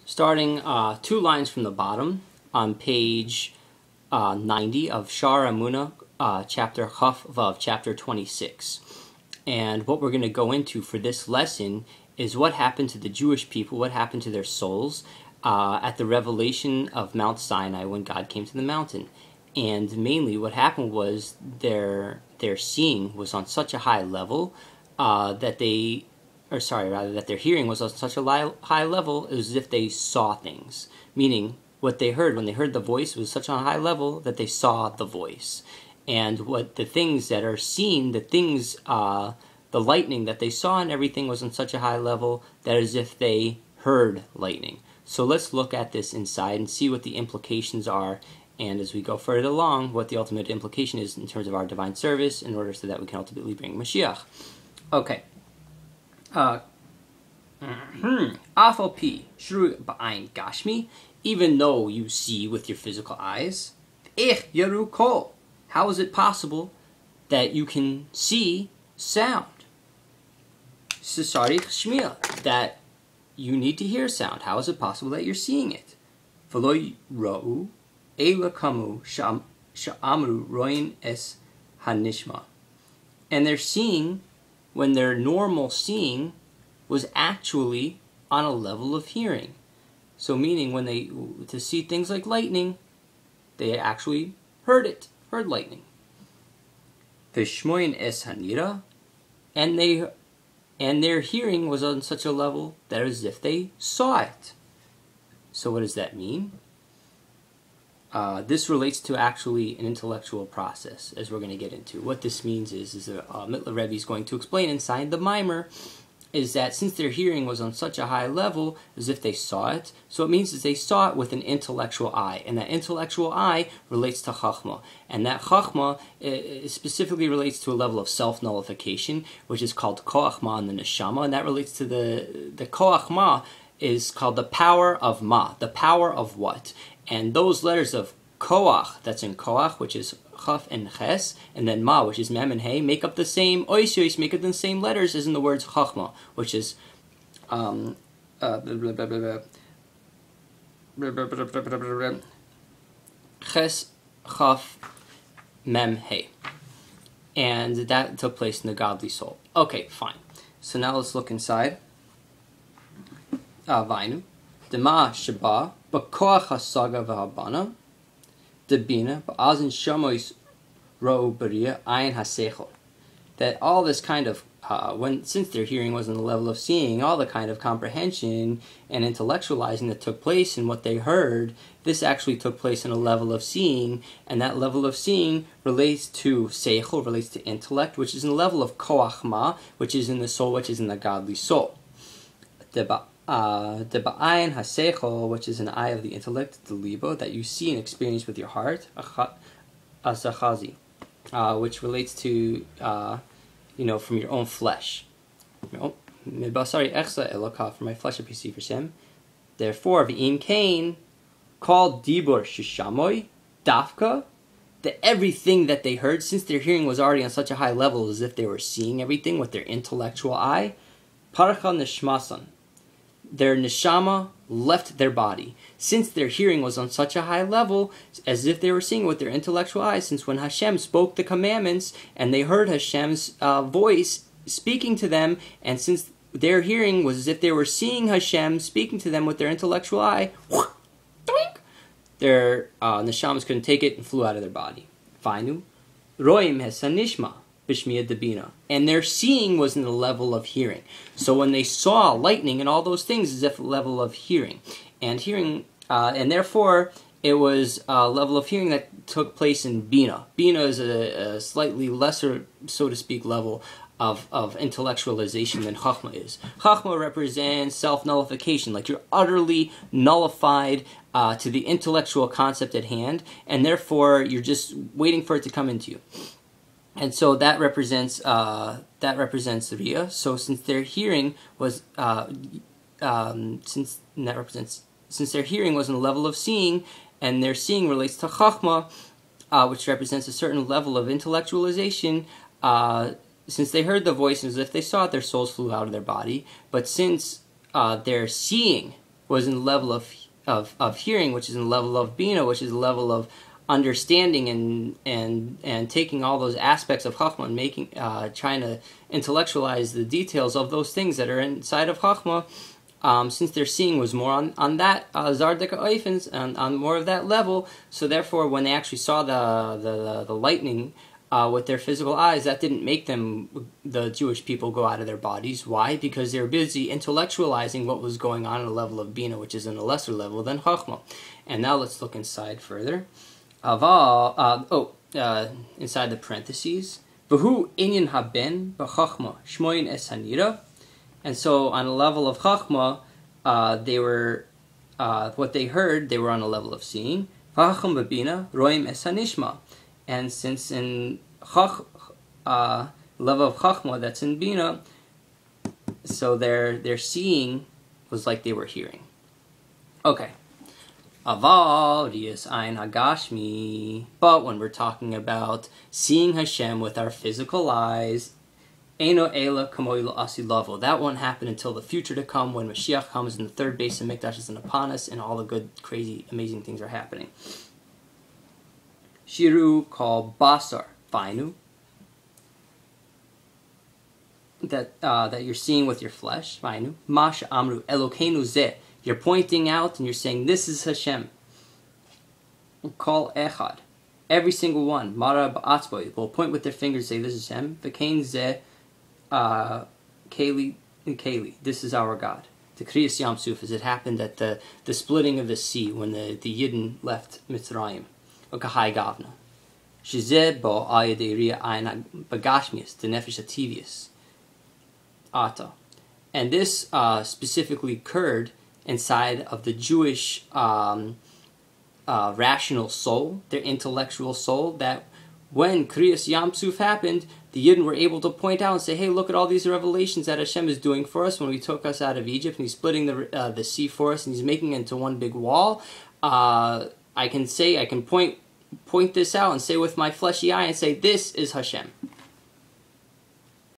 starting 2 lines from the bottom on page 90 of Shaar HaEmunah, chapter Chaf Vav, chapter 26. And what we're going to go into for this lesson is what happened to the Jewish people, what happened to their souls at the revelation of Mount Sinai when God came to the mountain. And mainly what happened was their seeing was on such a high level that their hearing was on such a high level as if they saw things. Meaning, what they heard, when they heard the voice, was such a high level that they saw the voice. And what the things that are seen, the things, the lightning that they saw and everything was on such a high level that as if they heard lightning. So let's look at this inside and see what the implications are, and as we go further along, what the ultimate implication is in terms of our divine service, in order so that we can ultimately bring Mashiach. Okay. Afal pi shru ba'ain gashmi, even though you see with your physical eyes, ich yaru kol. How is it possible that you can see sound? Sisarich shmiya, that you need to hear sound. How is it possible that you're seeing it? V'lo ra'u ela kamu sha'amru roin es hanishma. And their seeing, when their normal seeing, was actually on a level of hearing. So meaning when to see things like lightning, they actually heard lightning. V'shmoin es hanira, and their hearing was on such a level that as if they saw it. So what does that mean? This relates to actually an intellectual process, as we're going to get into. What this means is Rebbe is going to explain inside the mimer, is that since their hearing was on such a high level, as if they saw it, so it means that they saw it with an intellectual eye, and that intellectual eye relates to Chachma, and that Chachma specifically relates to a level of self-nullification, which is called Koach Ma in the Neshama, and that relates to the Koach Ma is called the power of Ma, the power of what? And those letters of Koach, that's in Koach, which is Chaf and Ches, and then Ma, which is Mem and Hey, make up the same oisyois, make up the same letters as in the words Chachma, which is Ches, Chaf, Mem, Hey. And that took place in the godly soul. Okay, fine. So now let's look inside. Vainu. Dema Shaba, B'koach HaSaga V'Habana, Debina, Ba'azin Shamois Ro'u B'Riya, Ayin HaSeichel. That all this kind of, since their hearing was on the level of seeing, all the kind of comprehension and intellectualizing that took place in what they heard, this actually took place in a level of seeing, and that level of seeing relates to Seichel, relates to intellect, which is in the level of Koach Ma, which is in the soul, which is in the godly soul. The ba'ayin haseichel, which is an eye of the intellect, the libo, that you see and experience with your heart, azachazi, which relates to, from your own flesh. Mibasari echsa elokah, from my flesh I perceive Hashem. Therefore, v'im kain, called dibur shishamoy, dafka, that everything that they heard, since their hearing was already on such a high level as if they were seeing everything with their intellectual eye, parcha nishmasan, their neshama left their body. Since their hearing was on such a high level, as if they were seeing with their intellectual eyes, since when Hashem spoke the commandments, and they heard Hashem's voice speaking to them, and since their hearing was as if they were seeing Hashem speaking to them with their intellectual eye, their neshamas couldn't take it and flew out of their body. Vainu, roim hesanishma, bishmiya debina, and their seeing was in the level of hearing. So when they saw lightning and all those things, is if a level of hearing, and therefore it was a level of hearing that took place in bina. Bina is a slightly lesser, so to speak, level of intellectualization than Chachma is. Chachma represents self-nullification, like you're utterly nullified to the intellectual concept at hand, and therefore you're just waiting for it to come into you. And so that represents Riyah. So since their hearing was since their hearing was on the level of seeing, and their seeing relates to Chachma, which represents a certain level of intellectualization, since they heard the voice, and as if they saw it, their souls flew out of their body. But since their seeing was in the level of hearing, which is in the level of bina, which is the level of understanding and taking all those aspects of Chachma and making trying to intellectualize the details of those things that are inside of Chachma. Since their seeing was more on that Zardika Oifens and on more of that level, so therefore when they actually saw the lightning with their physical eyes, that didn't make them, the Jewish people, go out of their bodies. Why? Because they were busy intellectualizing what was going on at a level of Bina, which is in a lesser level than Chachma. And now let's look inside further. Inside the parentheses, V'hu inyan haben b'chachma shmoyin es hanira. And so on a level of Chachma, they were, what they heard, they were on a level of seeing. V'chacham b'bina roim es hanishma. And since in level of Chachma, that's in Bina, so their seeing was like they were hearing. Okay. Aval riyas ein hagashmi. But when we're talking about seeing Hashem with our physical eyes, Eino ela kamoilo asilavo. That won't happen until the future to come, when Mashiach comes and the third base of Mikdash is upon us and all the good, crazy, amazing things are happening. Shiru called basar fainu. That you're seeing with your flesh. Fainu. Masha amru elokeinu zeh. You're pointing out and you're saying, this is Hashem. Call echad. Every single one. Mara ba'atzbo. Will point with their fingers and say, this is Hashem. V'kein zeh keli and keli. This is our God. The Kriyas Yam Suf, as it happened at the splitting of the sea when the Yidden left Mitzrayim. Okahai Gavna. Shizeh bo ayadei aina bagashmius, the nefesh ativius. Ata. And this specifically occurred inside of the Jewish rational soul, their intellectual soul, that when Kriyas Yam Suf happened, the Yidden were able to point out and say, hey, look at all these revelations that Hashem is doing for us when we took us out of Egypt, and He's splitting the sea for us, and He's making it into one big wall. I can point this out and say with my fleshy eye and say, this is Hashem.